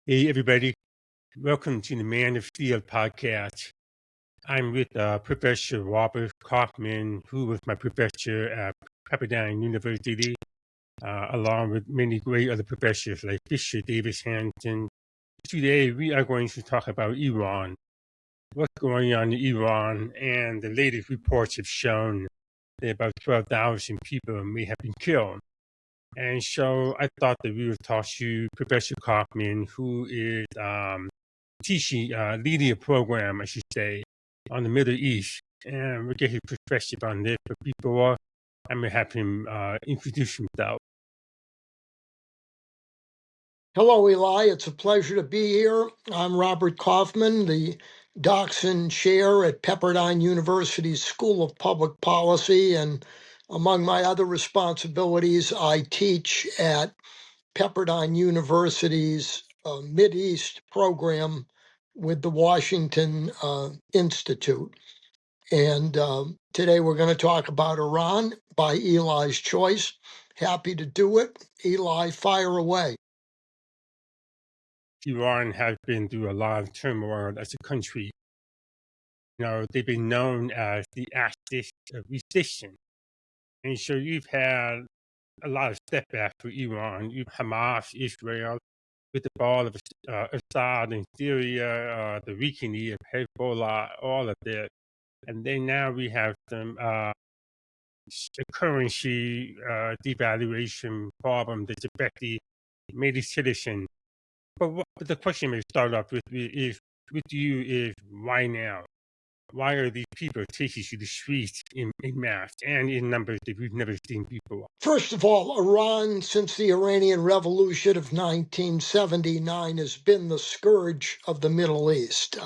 Hey, everybody. Welcome to the Man of Steele podcast. I'm with Professor Robert Kaufman, who was my professor at Pepperdine University, along with many great other professors like Fisher Davis Hampton. Today, we are going to talk about Iran, what's going on in Iran, and the latest reports have shown that about 12,000 people may have been killed. And so I thought that we would talk to Professor Kaufman, who is teaching, leading a program, I should say, on the Middle East. And we'll get his perspective on this. But before, I'm going to have him introduce himself. Hello, Eli. It's a pleasure to be here. I'm Robert Kaufman, the Dachshund Chair at Pepperdine University's School of Public Policy. And among my other responsibilities, I teach at Pepperdine University's Mideast program with the Washington Institute. And today we're going to talk about Iran by Eli's choice. Happy to do it. Eli, fire away. Iran has been through a lot of turmoil as a country. They've been known as the axis of resistance. And so you've had a lot of setbacks for Iran. You've Hamas, Israel, with the fall of Assad in Syria, the weakening of Hezbollah, all of this. And then now we have some currency devaluation problem that's affecting many citizens. But the question we start off with is why now? Why are these people taking to the streets in mass and in numbers that we've never seen before? First of all, Iran, since the Iranian Revolution of 1979, has been the scourge of the Middle East.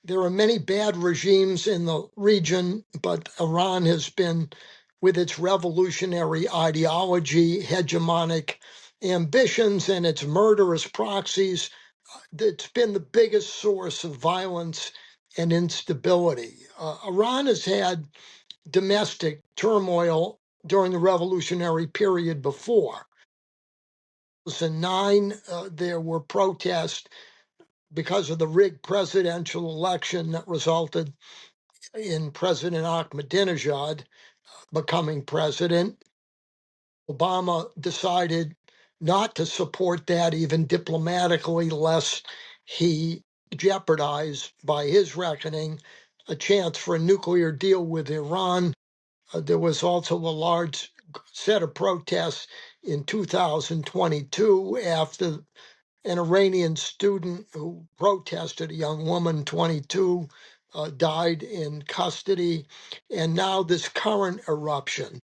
There are many bad regimes in the region, but Iran has been, with its revolutionary ideology, hegemonic ambitions, and its murderous proxies, it's been the biggest source of violence and instability. Iran has had domestic turmoil during the revolutionary period before. In 2009, there were protests because of the rigged presidential election that resulted in President Ahmadinejad becoming president. Obama decided not to support that even diplomatically, lest he jeopardize, by his reckoning, a chance for a nuclear deal with Iran. There was also a large set of protests in 2022 after an Iranian student who protested, a young woman, 22, died in custody, and now this current eruption.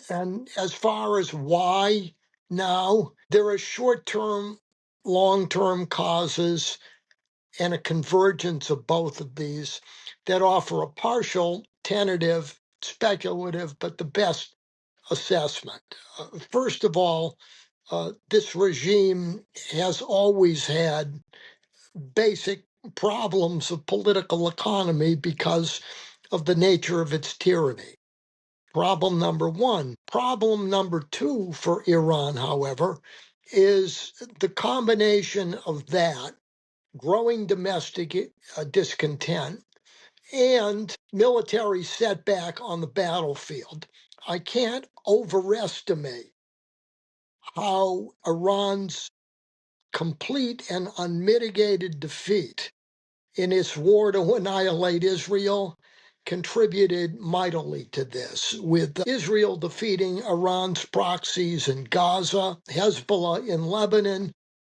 And as far as why now, there are short-term, long-term causes and a convergence of both of these that offer a partial, tentative, speculative, but the best assessment. First of all, this regime has always had basic problems of political economy because of the nature of its tyranny. Problem number one. Problem number two for Iran, however, is the combination of that, growing domestic discontent, and military setback on the battlefield. I can't overestimate how Iran's complete and unmitigated defeat in its war to annihilate Israel contributed mightily to this, with Israel defeating Iran's proxies in Gaza, Hezbollah in Lebanon,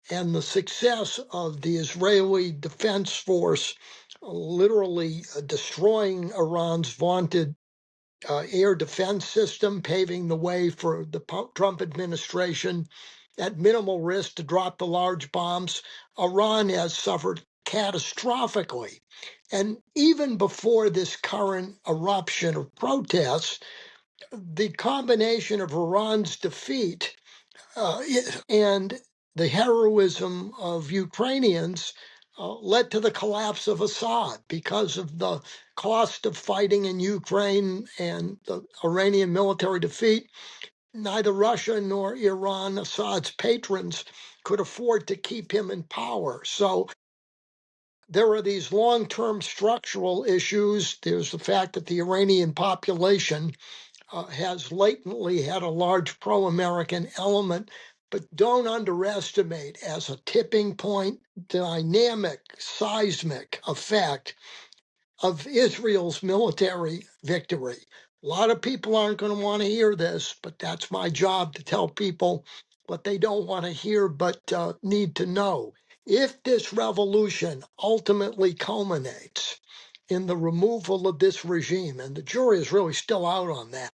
and the success of the Israeli Defense Force literally destroying Iran's vaunted air defense system, paving the way for the Trump administration at minimal risk to drop the large bombs. Iran has suffered catastrophically. And even before this current eruption of protests, the combination of Iran's defeat and the heroism of Ukrainians led to the collapse of Assad because of the cost of fighting in Ukraine and the Iranian military defeat. Neither Russia nor Iran, Assad's patrons, could afford to keep him in power. So there are these long-term structural issues. There's the fact that the Iranian population has latently had a large pro-American element, but don't underestimate as a tipping point, dynamic, seismic effect of Israel's military victory. A lot of people aren't going to want to hear this, but that's my job to tell people what they don't want to hear but need to know. If this revolution ultimately culminates in the removal of this regime, and the jury is really still out on that,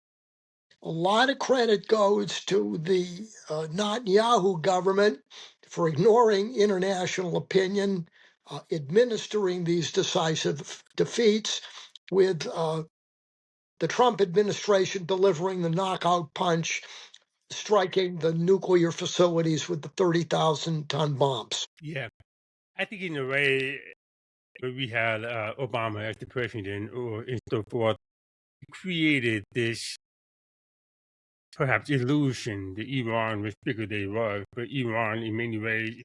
a lot of credit goes to the Netanyahu government for ignoring international opinion, administering these decisive defeats, with the Trump administration delivering the knockout punch, striking the nuclear facilities with the 30,000-ton bombs. Yeah, I think in a way, when we had Obama as the president, or and so forth, created this perhaps illusion that Iran was bigger than it was, but Iran, in many ways,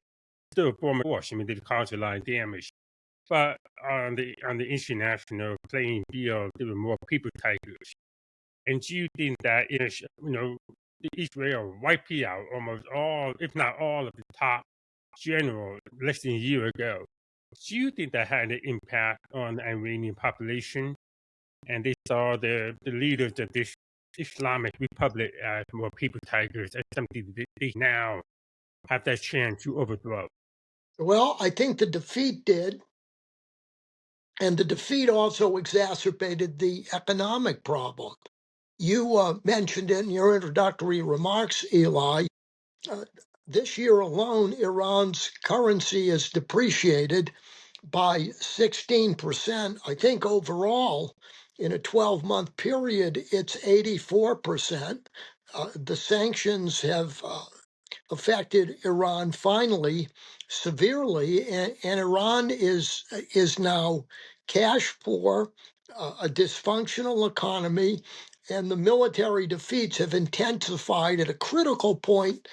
still a former force. I mean, they've caused a lot of damage. But on the international playing field, there were more people tigers. And do you think that is, the Israel wiped out almost all, if not all, of the top generals less than a year ago? Do you think that had an impact on the Iranian population? And they saw the leaders of this Islamic Republic as more people tigers, as something that they now have that chance to overthrow. Well, I think the defeat did, and the defeat also exacerbated the economic problem. You mentioned in your introductory remarks, Eli, uh, this year alone, Iran's currency is depreciated by 16%. I think overall, in a 12-month period, it's 84%. The sanctions have affected Iran finally severely, and Iran is now cash poor, a dysfunctional economy, and the military defeats have intensified at a critical point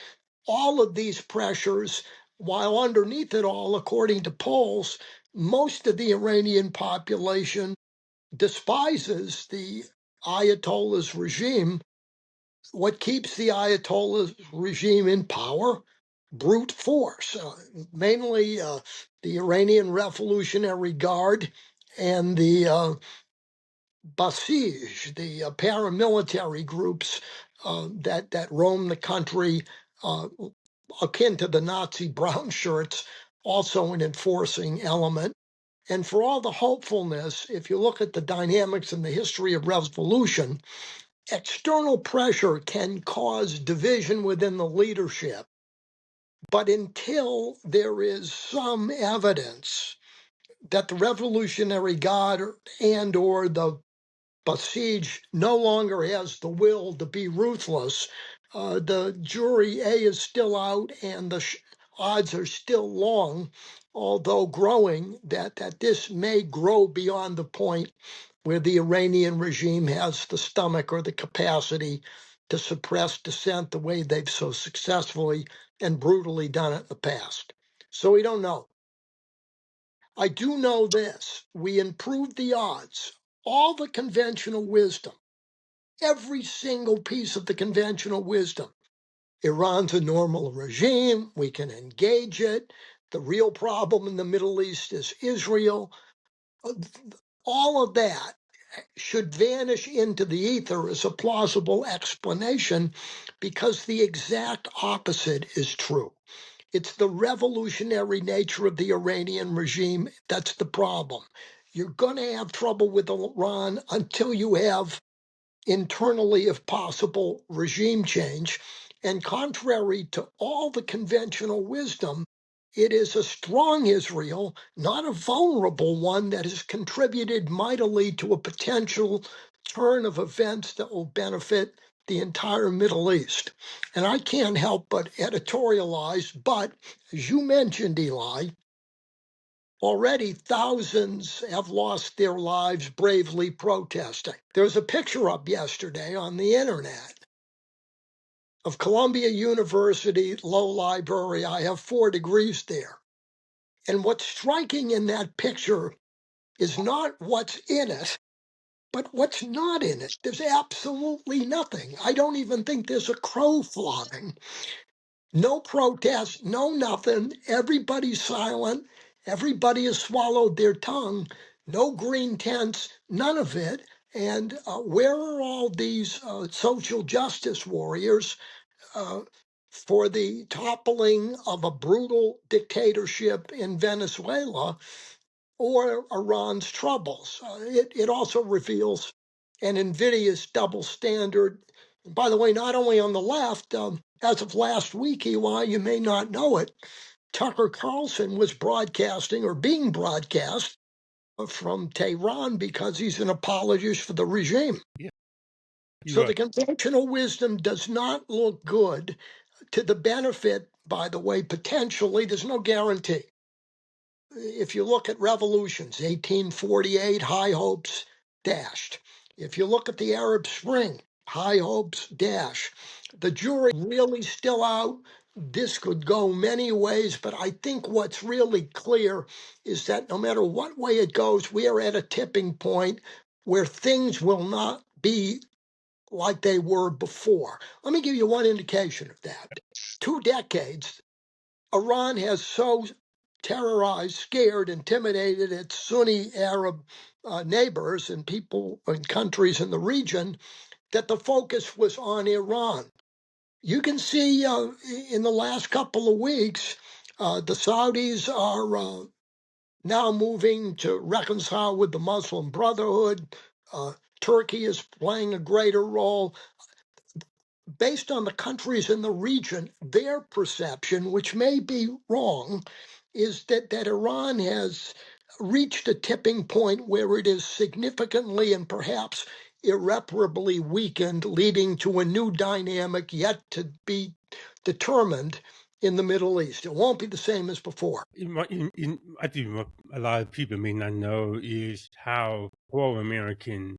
all of these pressures, while underneath it all, according to polls, most of the Iranian population despises the Ayatollah's regime. What keeps the Ayatollah regime in power? Brute force, mainly the Iranian Revolutionary Guard and the Basij, the paramilitary groups that roam the country, akin to the Nazi brown shirts, also an enforcing element. And for all the hopefulness, if you look at the dynamics in the history of revolution, external pressure can cause division within the leadership. But until there is some evidence that the Revolutionary Guard and or the Basij no longer has the will to be ruthless, the jury A is still out, and the odds are still long, although growing, that this may grow beyond the point where the Iranian regime has the stomach or the capacity to suppress dissent the way they've so successfully and brutally done it in the past. So we don't know. I do know this: we improved the odds. All the conventional wisdom, every single piece of the conventional wisdom. Iran's a normal regime. We can engage it. The real problem in the Middle East is Israel. All of that should vanish into the ether as a plausible explanation, because the exact opposite is true. It's the revolutionary nature of the Iranian regime that's the problem. You're going to have trouble with Iran until you have internally, if possible, regime change. And contrary to all the conventional wisdom, it is a strong Israel, not a vulnerable one, that has contributed mightily to a potential turn of events that will benefit the entire Middle East. And I can't help but editorialize, but as you mentioned, Eli, already thousands have lost their lives bravely protesting. There was a picture up yesterday on the internet of Columbia University Law Library. I have 4 degrees there. And what's striking in that picture is not what's in it, but what's not in it. There's absolutely nothing. I don't even think there's a crow flying. No protest, no nothing. Everybody's silent. Everybody has swallowed their tongue. No green tents, none of it. And where are all these social justice warriors uh, for the toppling of a brutal dictatorship in Venezuela or Iran's troubles? It also reveals an invidious double standard. And by the way, not only on the left, as of last week, EY, you may not know it, Tucker Carlson was broadcasting or being broadcast from Tehran because he's an apologist for the regime. Yeah, So you the conventional wisdom does not look good to the benefit, by the way, potentially, there's no guarantee. If you look at revolutions, 1848, high hopes dashed. If you look at the Arab Spring, high hopes dash. The jury really still out. This could go many ways, but I think what's really clear is that no matter what way it goes, we are at a tipping point where things will not be like they were before. Let me give you one indication of that. 2 decades, Iran has so terrorized, scared, intimidated its Sunni Arab neighbors and people and countries in the region that the focus was on Iran. You can see in the last couple of weeks, the Saudis are now moving to reconcile with the Muslim Brotherhood. Turkey is playing a greater role. Based on the countries in the region, their perception, which may be wrong, is that Iran has reached a tipping point where it is significantly and perhaps irreparably weakened, leading to a new dynamic yet to be determined in the Middle East. It won't be the same as before. I think what a lot of people may not know is how pro-American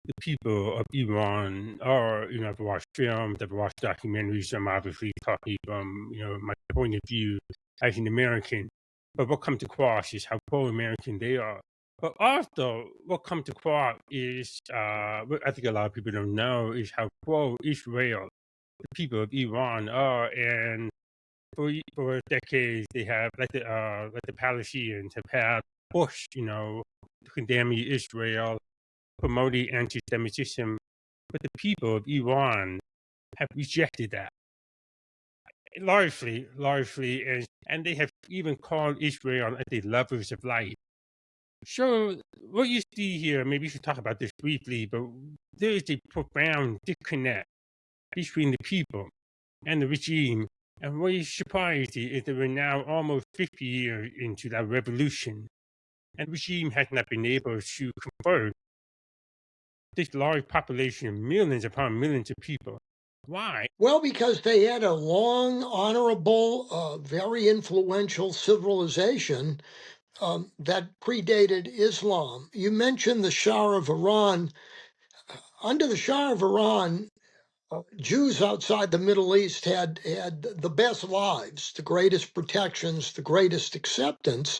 the people of Iran are. I've watched films, I've watched documentaries. I'm obviously talking from, my point of view as an American. But what comes across is how pro-American they are. But also, what comes across is, what I think a lot of people don't know, is how pro-Israel the people of Iran are. And for decades, they have, like the Palestinians have had Bush, condemning Israel, promoting anti-Semitism, but the people of Iran have rejected that largely, and they have even called Israel the lovers of life. So what you see here, maybe we should talk about this briefly, but there is a profound disconnect between the people and the regime. And what is surprising is that we're now almost 50 years into that revolution, and the regime has not been able to convert this large population, millions upon millions of people. Why? Well, because they had a long, honorable, very influential civilization that predated Islam. You mentioned the Shah of Iran. Under the Shah of Iran, Jews outside the Middle East had the best lives, the greatest protections, the greatest acceptance.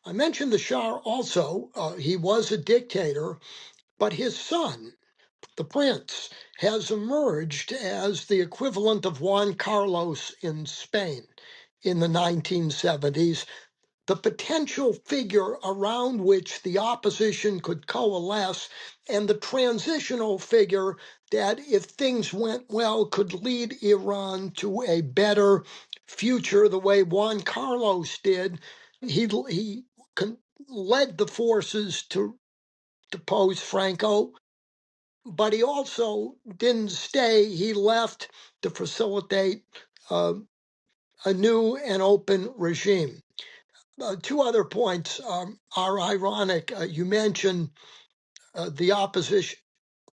I mentioned the Shah also. He was a dictator, but his son, the prince, has emerged as the equivalent of Juan Carlos in Spain in the 1970s, the potential figure around which the opposition could coalesce, and the transitional figure that, if things went well, could lead Iran to a better future the way Juan Carlos did. He led the forces to depose Franco, but he also didn't stay. He left to facilitate uh, a new and open regime. 2 other points are ironic. You mentioned the opposition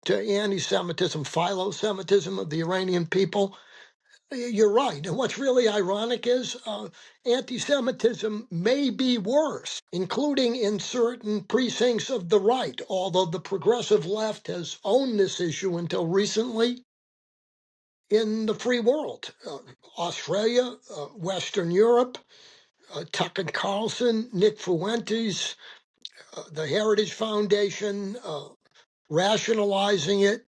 to anti-Semitism, philo-Semitism of the Iranian people. You're right. And what's really ironic is anti-Semitism may be worse, including in certain precincts of the right, although the progressive left has owned this issue until recently. in the free world. Australia, Western Europe, Tucker Carlson, Nick Fuentes, the Heritage Foundation, rationalizing it.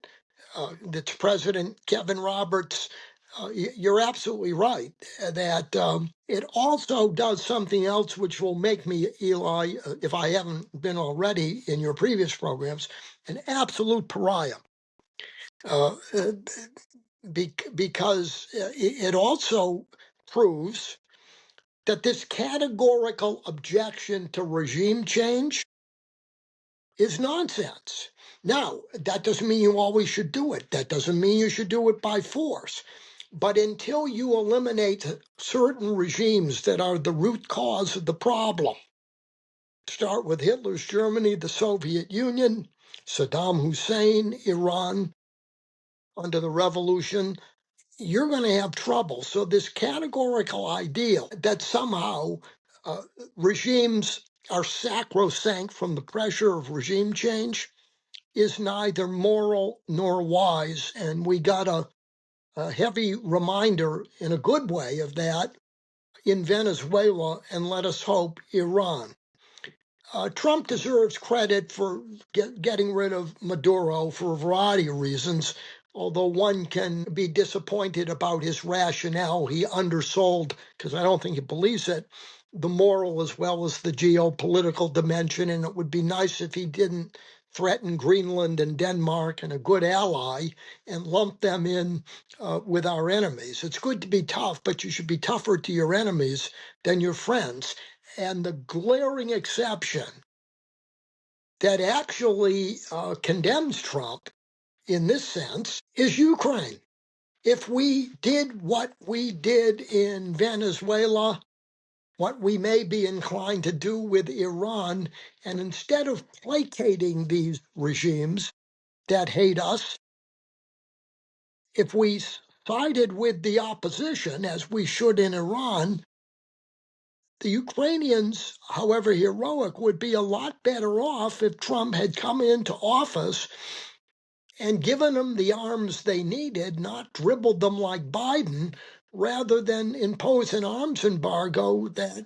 That's President Kevin Roberts. You're absolutely right that it also does something else which will make me, Eli, if I haven't been already in your previous programs, an absolute pariah. Because it also proves that this categorical objection to regime change is nonsense. Now, that doesn't mean you always should do it. That doesn't mean you should do it by force. But until you eliminate certain regimes that are the root cause of the problem, start with Hitler's Germany, the Soviet Union, Saddam Hussein, Iran under the revolution, you're going to have trouble. So this categorical idea that somehow uh, regimes are sacrosanct from the pressure of regime change is neither moral nor wise. And we got a heavy reminder in a good way of that in Venezuela, and let us hope Iran. Trump deserves credit for getting rid of Maduro for a variety of reasons, although one can be disappointed about his rationale. He undersold, because I don't think he believes it, the moral as well as the geopolitical dimension, and it would be nice if he didn't threaten Greenland and Denmark and a good ally and lump them in with our enemies. It's good to be tough, but you should be tougher to your enemies than your friends. And the glaring exception that actually condemns Trump in this sense is Ukraine. If we did what we did in Venezuela, what we may be inclined to do with Iran, and instead of placating these regimes that hate us, if we sided with the opposition, as we should in Iran, the Ukrainians, however heroic, would be a lot better off if Trump had come into office and given them the arms they needed, not dribbled them like Biden, rather than impose an arms embargo that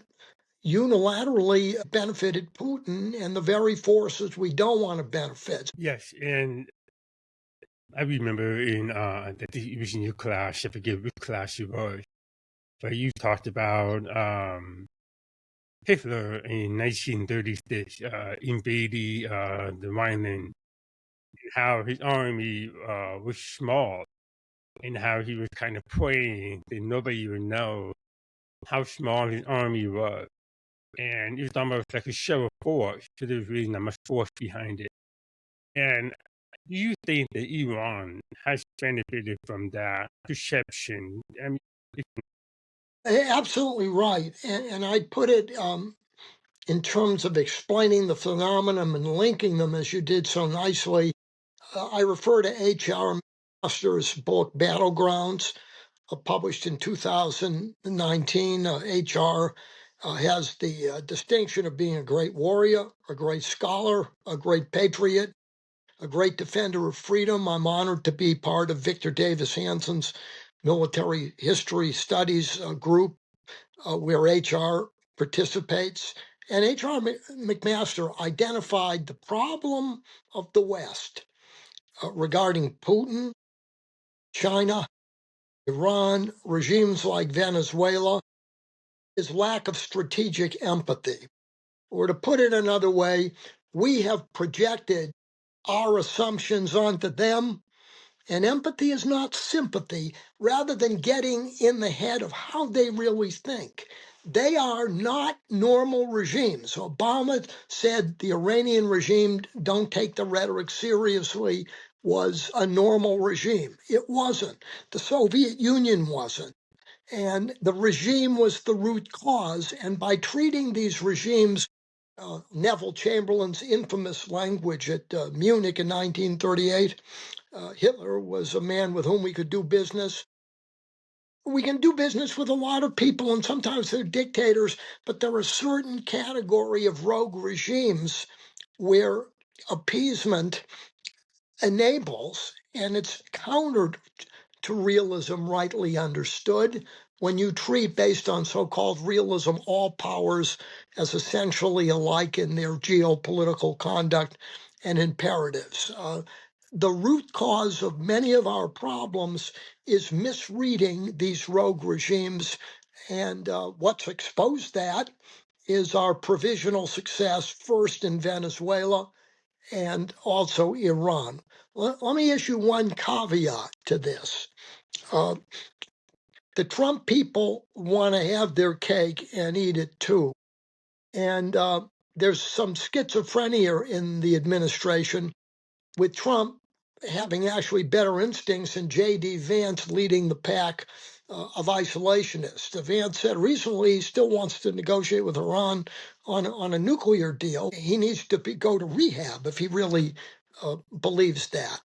unilaterally benefited Putin and the very forces we don't want to benefit. Yes, and I remember in that it was in your class, I forget which class it was, but you talked about Hitler in 1936 invading the Rhineland, how his army was small, and how he was kind of praying that nobody would know how small his army was. And it was almost like a show of force, so there was really not much force behind it. And do you think that Iran has benefited from that perception? I mean, Absolutely right. And I'd put it in terms of explaining the phenomenon and linking them as you did so nicely. I refer to H.R. Master's book, Battlegrounds, published in 2019. H.R. Has the distinction of being a great warrior, a great scholar, a great patriot, a great defender of freedom. I'm honored to be part of Victor Davis Hanson's military history studies group where HR participates. And HR McMaster identified the problem of the West regarding Putin, China, Iran, regimes like Venezuela, is lack of strategic empathy. Or to put it another way, we have projected our assumptions onto them. And empathy is not sympathy, rather than getting in the head of how they really think. They are not normal regimes. Obama said the Iranian regime, don't take the rhetoric seriously, was a normal regime. It wasn't. The Soviet Union wasn't. And the regime was the root cause. And by treating these regimes, Neville Chamberlain's infamous language at Munich in 1938, Hitler was a man with whom we could do business. We can do business with a lot of people, and sometimes they're dictators, but there are a certain category of rogue regimes where appeasement enables, and it's counter to realism rightly understood. When you treat, based on so-called realism, all powers as essentially alike in their geopolitical conduct and imperatives. The root cause of many of our problems is misreading these rogue regimes, and what's exposed that is our provisional success, first in Venezuela and also Iran. Let me issue one caveat to this. Uh, the Trump people want to have their cake and eat it too. And there's some schizophrenia in the administration, with Trump having actually better instincts and J.D. Vance leading the pack of isolationists. Vance said recently he still wants to negotiate with Iran on a nuclear deal. He needs to go to rehab if he really believes that.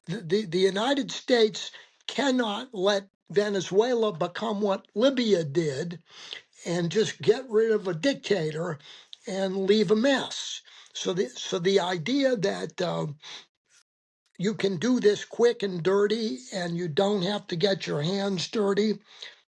The United States cannot let Venezuela become what Libya did and just get rid of a dictator and leave a mess. So the idea that you can do this quick and dirty and you don't have to get your hands dirty,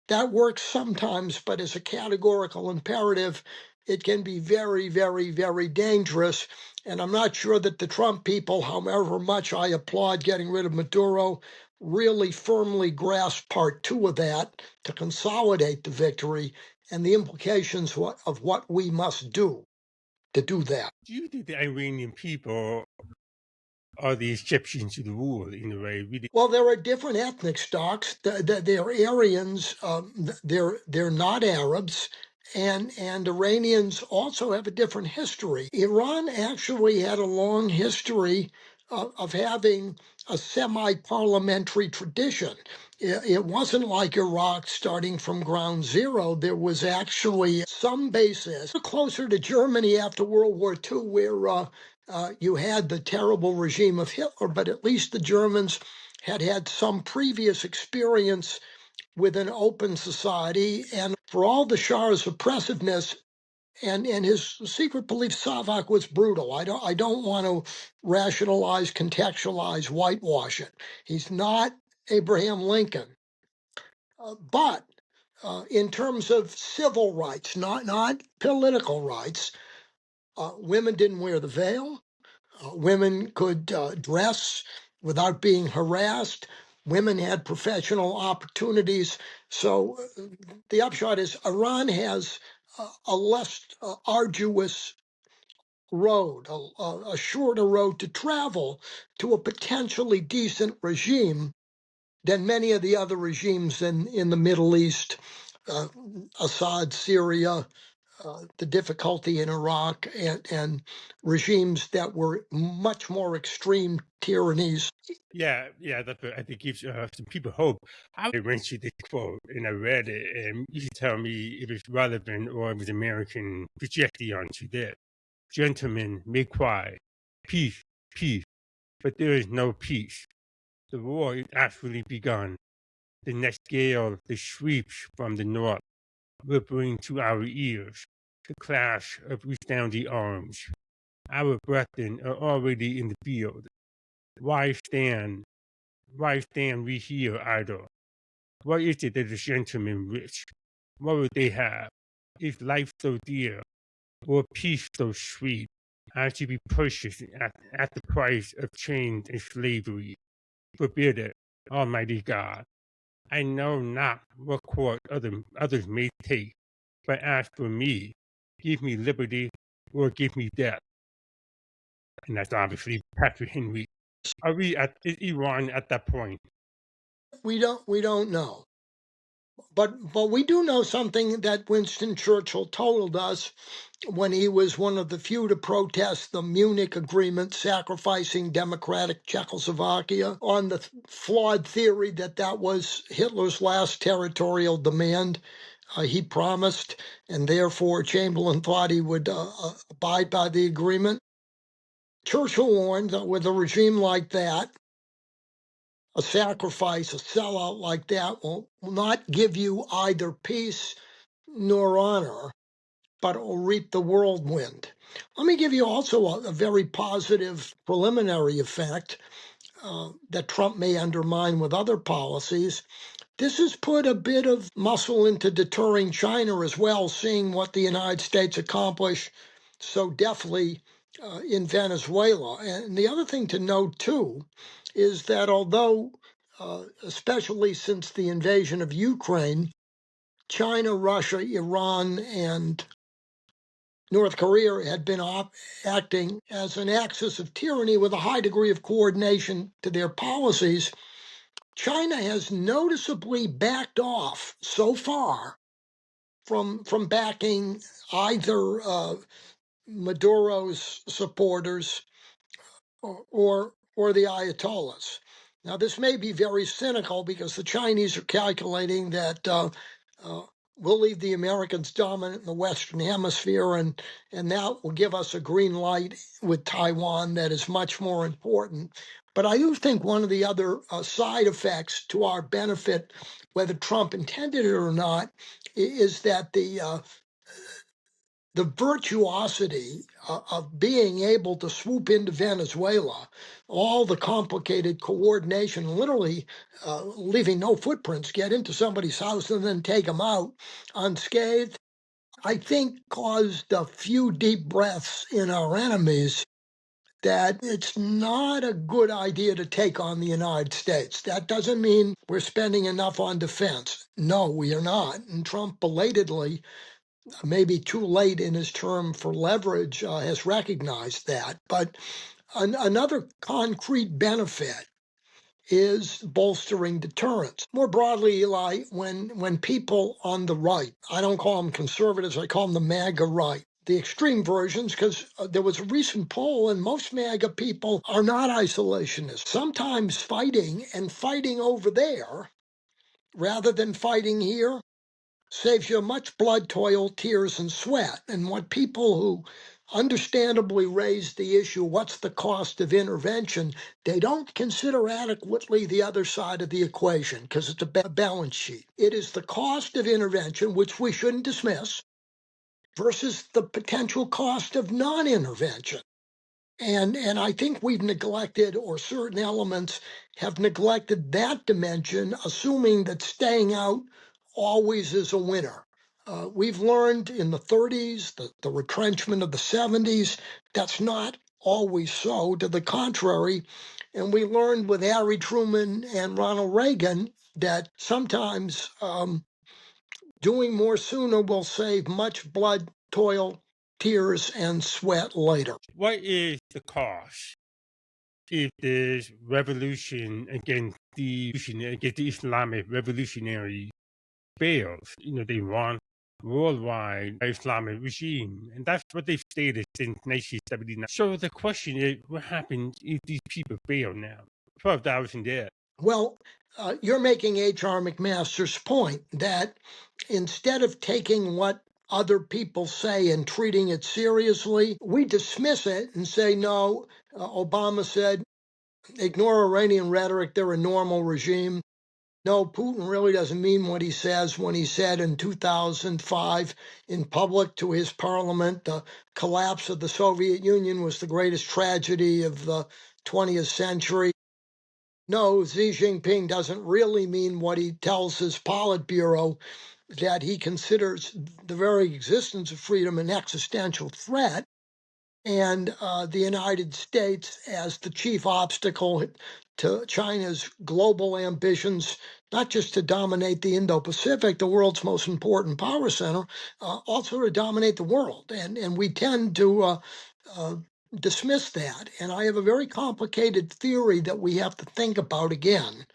that works sometimes, but as a categorical imperative, it can be very, very, very dangerous. And I'm not sure that the Trump people, however much I applaud getting rid of Maduro, really firmly grasp part two of that to consolidate the victory and the implications of what we must do to do that. Do you think the Iranian people are the exception to the rule in a way? Well, there are different ethnic stocks. They're Aryans. They're not Arabs, and Iranians also have a different history. Iran actually had a long history of having a semi-parliamentary tradition. It wasn't like Iraq starting from ground zero. There was actually some basis closer to Germany after World War II, where you had the terrible regime of Hitler, but at least the Germans had some previous experience with an open society. And for all the Shah's oppressiveness and his secret belief, Savak was brutal. I don't want to rationalize, contextualize, whitewash it. He's not Abraham Lincoln. But in terms of civil rights, not political rights, women didn't wear the veil. Women could dress without being harassed. Women had professional opportunities. So the upshot is Iran has a less arduous road, a shorter road to travel to a potentially decent regime than many of the other regimes in the Middle East, Assad, Syria, the difficulty in Iraq, and regimes that were much more extreme tyrannies. Yeah, I think gives some people hope. I mentioned this quote and I read it, and you should tell me if it's relevant or if it's American projecting onto this. Gentlemen, may cry, peace, peace, but there is no peace. The war is actually begun. The next gale that sweeps from the north will bring to our ears the clash of resounding arms. Our brethren are already in the field. Why stand? Why stand we here idle? What is it that the gentlemen rich? What would they have? Is life so dear, or peace so sweet, as to be purchased at the price of chains and slavery? Forbid it, Almighty God. I know not what course others may take, but as for me, give me liberty or give me death. And that's obviously Patrick Henry. Are we is Iran at that point? We don't know. But we do know something that Winston Churchill told us when he was one of the few to protest the Munich Agreement, sacrificing democratic Czechoslovakia on the flawed theory that that was Hitler's last territorial demand. He promised, and therefore Chamberlain thought he would abide by the agreement. Churchill warned that with a regime like that, a sacrifice, a sellout like that will not give you either peace nor honor, but it will reap the whirlwind. Let me give you also a very positive preliminary effect. that Trump may undermine with other policies. This has put a bit of muscle into deterring China as well, seeing what the United States accomplished so deftly in Venezuela. And the other thing to note, too, is that although, especially since the invasion of Ukraine, China, Russia, Iran, and North Korea had been acting as an axis of tyranny with a high degree of coordination to their policies, China has noticeably backed off so far from backing either Maduro's supporters or the Ayatollahs. Now, this may be very cynical because the Chinese are calculating that we'll leave the Americans dominant in the Western Hemisphere, and that will give us a green light with Taiwan that is much more important. But I do think one of the other side effects to our benefit, whether Trump intended it or not, is that the virtuosity of being able to swoop into Venezuela, all the complicated coordination, literally leaving no footprints, get into somebody's house and then take them out unscathed, I think caused a few deep breaths in our enemies that it's not a good idea to take on the United States. That doesn't mean we're spending enough on defense. No, we are not. And Trump belatedly, maybe too late in his term for leverage, has recognized that. But another concrete benefit is bolstering deterrence. More broadly, Eli, when people on the right, I don't call them conservatives, I call them the MAGA right, the extreme versions, because there was a recent poll, and most MAGA people are not isolationists. Sometimes fighting and fighting over there rather than fighting here saves you much blood, toil, tears, and sweat. And what people who understandably raise the issue, what's the cost of intervention, they don't consider adequately the other side of the equation because it's a balance sheet. It is the cost of intervention, which we shouldn't dismiss, versus the potential cost of non-intervention. And I think we've neglected, or certain elements have neglected that dimension, assuming that staying out always is a winner. We've learned in the 30s, the retrenchment of the 70s, that's not always so. To the contrary, and we learned with Harry Truman and Ronald Reagan that sometimes doing more sooner will save much blood, toil, tears, and sweat later. What is the cost if this revolution against the Islamic revolutionary fails? They want worldwide Islamic regime, and that's what they've stated since 1979. So the question is, what happens if these people fail now? 12,000 dead. Well, you're making H.R. McMaster's point that instead of taking what other people say and treating it seriously, we dismiss it and say, no, Obama said, ignore Iranian rhetoric, they're a normal regime. No, Putin really doesn't mean what he says when he said in 2005 in public to his parliament, the collapse of the Soviet Union was the greatest tragedy of the 20th century. No, Xi Jinping doesn't really mean what he tells his Politburo, that he considers the very existence of freedom an existential threat, and the United States as the chief obstacle to China's global ambitions, not just to dominate the Indo-Pacific, the world's most important power center, also to dominate the world. And we tend to dismiss that. And I have a very complicated theory that we have to think about again,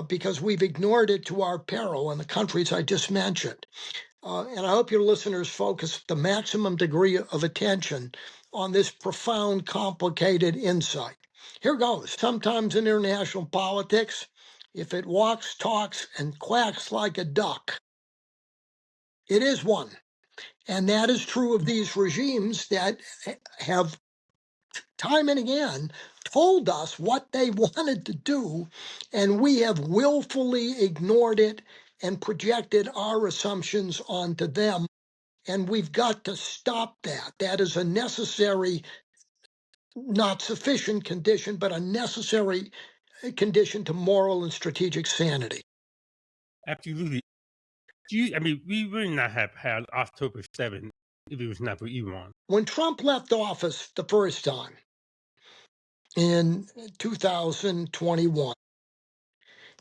because we've ignored it to our peril in the countries I just mentioned. And I hope your listeners focus the maximum degree of attention on this profound, complicated insight. Here goes. Sometimes in international politics, if it walks, talks, and quacks like a duck, it is one. And that is true of these regimes that have time and again told us what they wanted to do, and we have willfully ignored it and projected our assumptions onto them. And we've got to stop that. That is a necessary, not sufficient condition, but a necessary condition to moral and strategic sanity. Absolutely. We would not have had October 7th if it was not for Iran. When Trump left office the first time in 2021,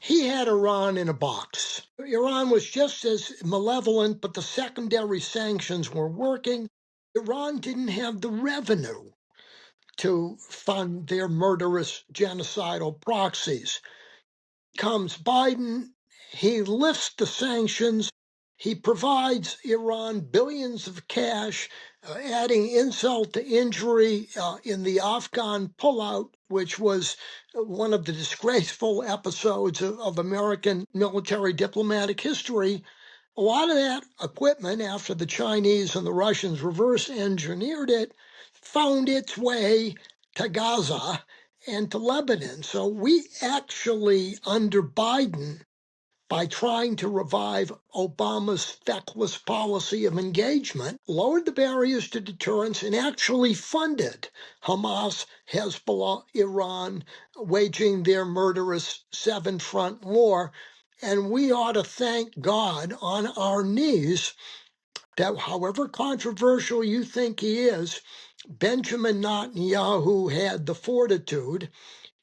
he had Iran in a box. Iran was just as malevolent, but the secondary sanctions were working. Iran didn't have the revenue to fund their murderous genocidal proxies. Comes Biden, he lifts the sanctions, he provides Iran billions of cash, adding insult to injury in the Afghan pullout, which was one of the disgraceful episodes of American military diplomatic history. A lot of that equipment, after the Chinese and the Russians reverse engineered it, found its way to Gaza and to Lebanon. So we actually, under Biden, by trying to revive Obama's feckless policy of engagement, lowered the barriers to deterrence and actually funded Hamas, Hezbollah, Iran, waging their murderous seven-front war. And we ought to thank God on our knees that, however controversial you think he is, Benjamin Netanyahu had the fortitude,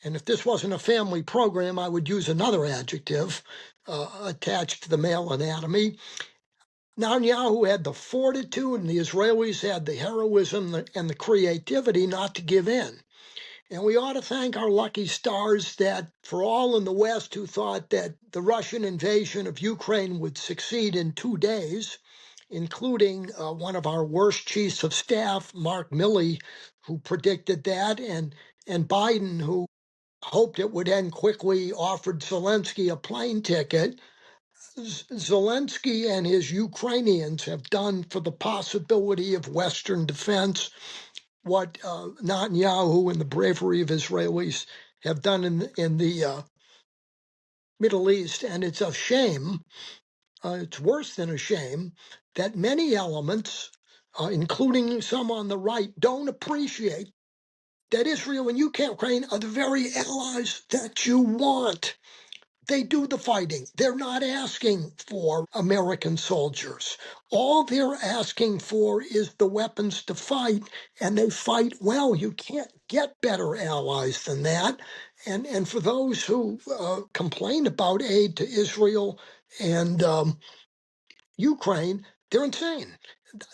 and if this wasn't a family program, I would use another adjective attached to the male anatomy. Netanyahu had the fortitude, and the Israelis had the heroism and the creativity not to give in. And we ought to thank our lucky stars that, for all in the West who thought that the Russian invasion of Ukraine would succeed in 2 days, including one of our worst chiefs of staff, Mark Milley, who predicted that, and Biden, who hoped it would end quickly, offered Zelensky a plane ticket. Zelensky and his Ukrainians have done for the possibility of Western defense what Netanyahu and the bravery of Israelis have done in the Middle East. And it's a shame, it's worse than a shame, that many elements, including some on the right, don't appreciate that Israel and Ukraine are the very allies that you want. They do the fighting. They're not asking for American soldiers. All they're asking for is the weapons to fight, and they fight well. You can't get better allies than that. And for those who complain about aid to Israel and Ukraine, they're insane.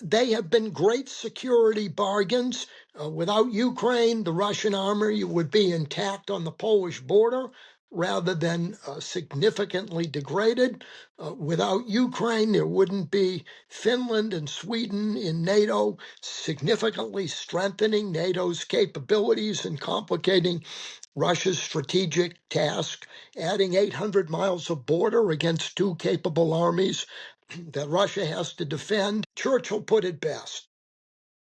They have been great security bargains. Without Ukraine, the Russian army would be intact on the Polish border rather than significantly degraded. Without Ukraine, there wouldn't be Finland and Sweden in NATO, significantly strengthening NATO's capabilities and complicating Russia's strategic task, adding 800 miles of border against two capable armies that Russia has to defend. Churchill put it best.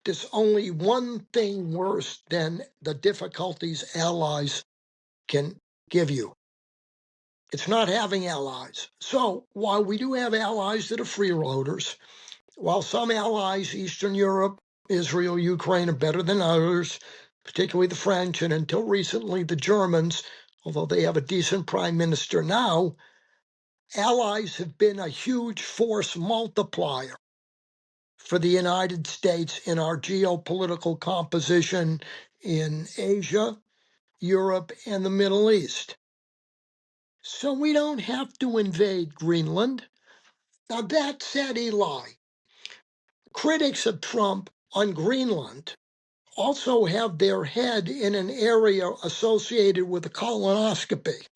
There's only one thing worse than the difficulties allies can give you. It's not having allies. So while we do have allies that are freeloaders, while some allies, Eastern Europe, Israel, Ukraine, are better than others, particularly the French, and until recently the Germans, although they have a decent prime minister now, allies have been a huge force multiplier for the United States in our geopolitical composition in Asia, Europe, and the Middle East. So we don't have to invade Greenland. Now, that said, Eli, critics of Trump on Greenland also have their head in an area associated with a colonoscopy.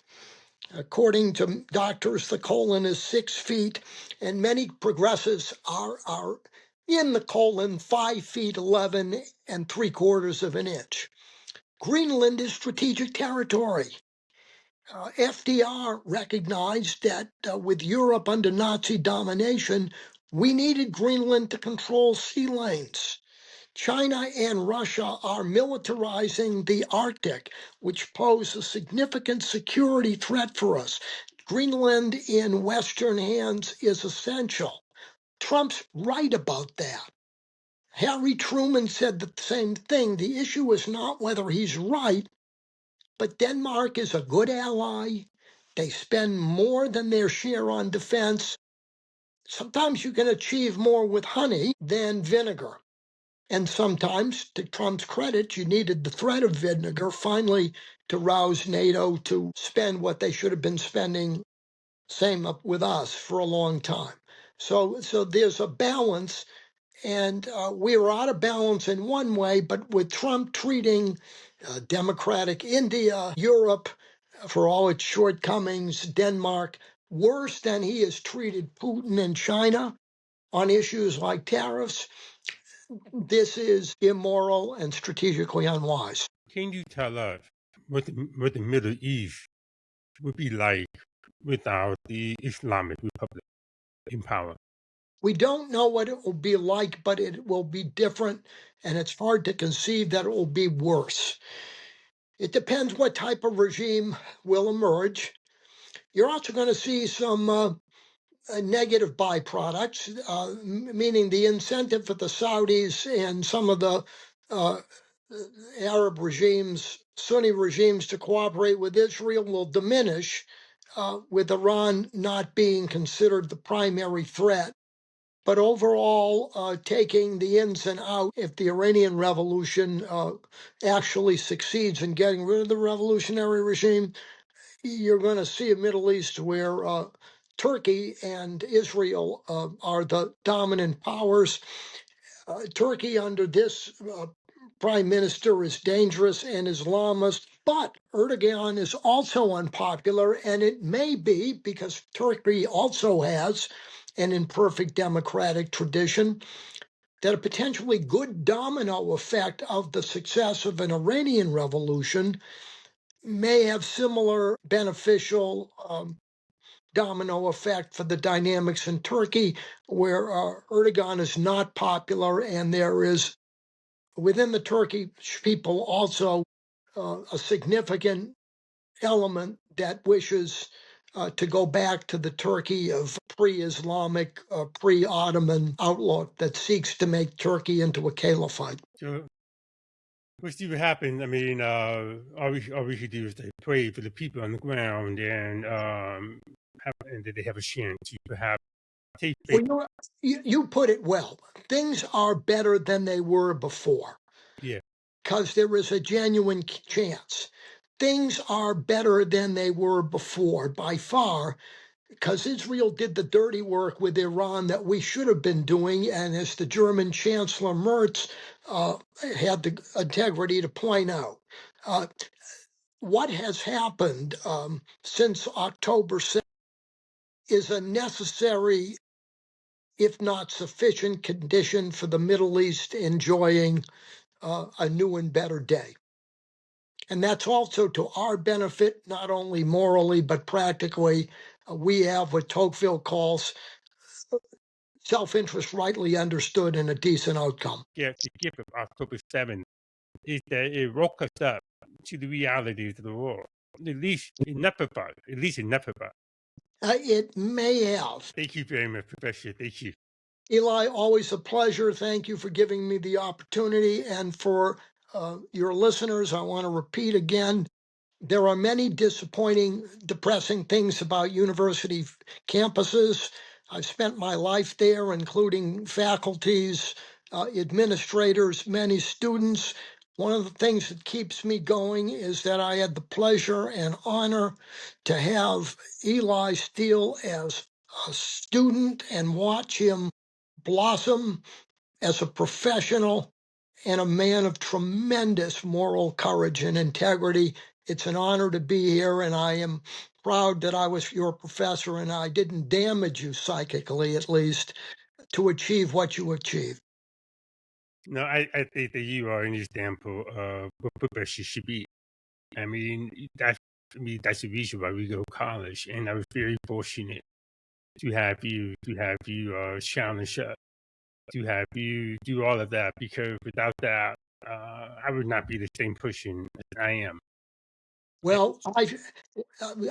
According to doctors, the colon is 6 feet, and many progressives are in the colon 5 feet 11 and 3/4 of an inch. Greenland is strategic territory. FDR recognized that with Europe under Nazi domination, we needed Greenland to control sea lanes. China and Russia are militarizing the Arctic, which pose a significant security threat for us. Greenland in Western hands is essential. Trump's right about that. Harry Truman said the same thing. The issue is not whether he's right, But Denmark is a good ally. They spend more than their share on defense. Sometimes you can achieve more with honey than vinegar. And sometimes, to Trump's credit, you needed the threat of vinegar finally to rouse NATO to spend what they should have been spending, same up with us, for a long time. So there's a balance, and we are out of balance in one way, but with Trump treating democratic India, Europe, for all its shortcomings, Denmark, worse than he has treated Putin and China on issues like tariffs, this is immoral and strategically unwise. Can you tell us what the Middle East would be like without the Islamic Republic in power? We don't know what it will be like, but it will be different, and it's hard to conceive that it will be worse. It depends what type of regime will emerge. You're also going to see some negative byproducts, meaning the incentive for the Saudis and some of the uh, Arab regimes, Sunni regimes, to cooperate with Israel will diminish, with Iran not being considered the primary threat. But overall, taking the ins and outs, if the Iranian Revolution actually succeeds in getting rid of the revolutionary regime, you're going to see a Middle East where Turkey and Israel are the dominant powers. Turkey, under this prime minister, is dangerous and Islamist, but Erdogan is also unpopular, and it may be because Turkey also has an imperfect democratic tradition, that a potentially good domino effect of the success of an Iranian revolution may have similar beneficial domino effect for the dynamics in Turkey, where Erdogan is not popular, and there is within the Turkish people also a significant element that wishes to go back to the Turkey of pre-Islamic, pre-Ottoman outlook that seeks to make Turkey into a caliphate. So, we'll see what happens. I mean, all we should do is like pray for the people on the ground and that they have a chance to perhaps take faith. Well, you put it well. Things are better than they were before Yeah. because there is a genuine chance. Things are better than they were before by far, because Israel did the dirty work with Iran that we should have been doing. And as the German Chancellor Merz had the integrity to point out, uh, what has happened since October 7th is a necessary, if not sufficient, condition for the Middle East enjoying a new and better day. And that's also to our benefit, not only morally, but practically. We have what Tocqueville calls self-interest rightly understood and a decent outcome. Yeah, the gift of October 7th is that it woke us up to the realities of the world. At least enough of us. At least enough of us. It may have. Thank you very much, Professor. Thank you. Eli, always a pleasure. Thank you for giving me the opportunity. And for your listeners, I want to repeat again, there are many disappointing, depressing things about university campuses. I've spent my life there, including faculties, administrators, many students. One of the things that keeps me going is that I had the pleasure and honor to have Eli Steele as a student and watch him blossom as a professional and a man of tremendous moral courage and integrity. It's an honor to be here, and I am proud that I was your professor and I didn't damage you psychically, at least, to achieve what you achieved. No, I think that you are an example of what professors should be. I mean, that's the reason why we go to college, and I was very fortunate to have you challenge us, to have you do all of that, because without that, I would not be the same person as I am. Well,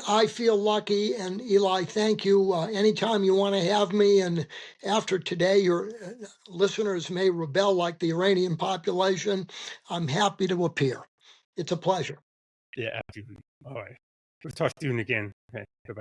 I feel lucky, and Eli, thank you. Anytime you want to have me, and after today, your listeners may rebel like the Iranian population, I'm happy to appear. It's a pleasure. Yeah, absolutely. All right. We'll talk soon again. Okay. Bye-bye.